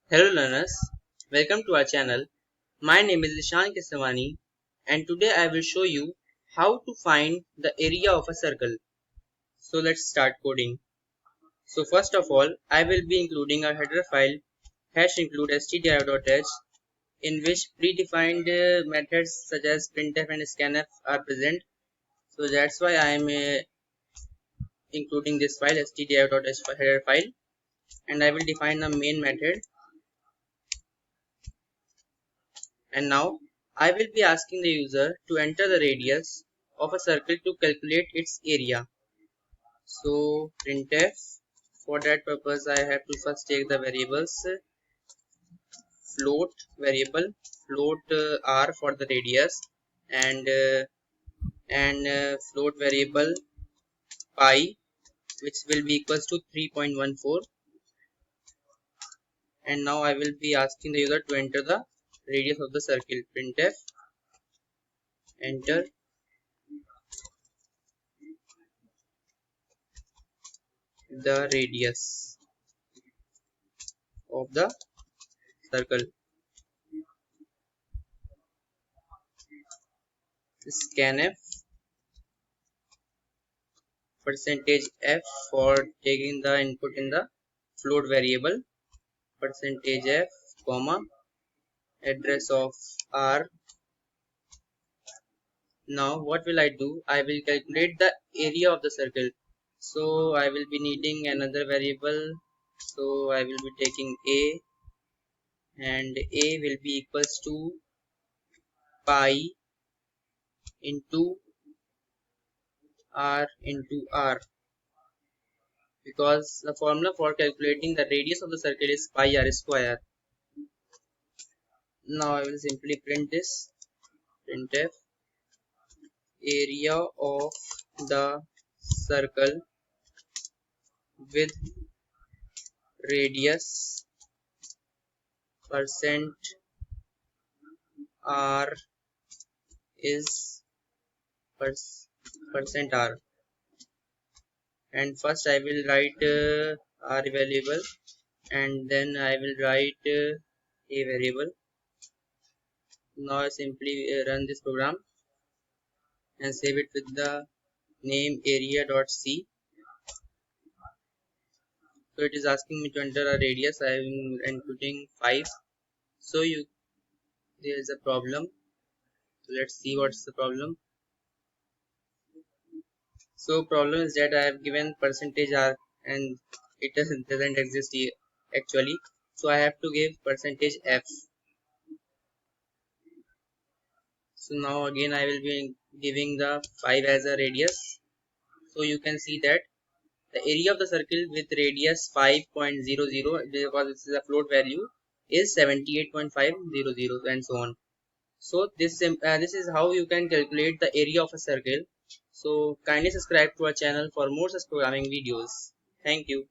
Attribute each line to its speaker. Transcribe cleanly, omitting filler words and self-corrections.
Speaker 1: Hello learners, welcome to our channel. My name is Ishan Kesavani and today I will show you how to find the area of a circle. So let's start coding. So first of all, I will be including a header file #include stdio.h in which predefined methods such as printf and scanf are present. So that's why I am including this file stdio.h header file, and I will define the main method. And now I will be asking the user to enter the radius of a circle to calculate its area. So printf, for that purpose I have to first take the variables float variable, float r for the radius, and float variable pi, which will be equals to 3.14. And now I will be asking the user to enter the radius of the circle. Printf, enter the radius of the circle. Scanf percentage f for taking the input in the float variable, percentage f comma address of r. Now what will I do? I will calculate the area of the circle. So I will be needing another variable, so I will be taking a, and a will be equals to pi into r, because the formula for calculating the radius of the circle is pi r square. Now I will simply print this. Printf area of the circle with radius percent r is percent r, and first I will write r variable, and then I will write a variable. Now I simply run this program and save it with the name area.c. So it is asking me to enter a radius. I am inputting 5. So there is a problem. So let's see what's the problem. So problem is that I have given percentage r and it doesn't exist here actually. So I have to give percentage f. So now again I will be giving the 5 as a radius. So you can see that the area of the circle with radius 5.00, because this is a float value, is 78.500, and so on. So this is how you can calculate the area of a circle. So kindly subscribe to our channel for more such programming videos. Thank you.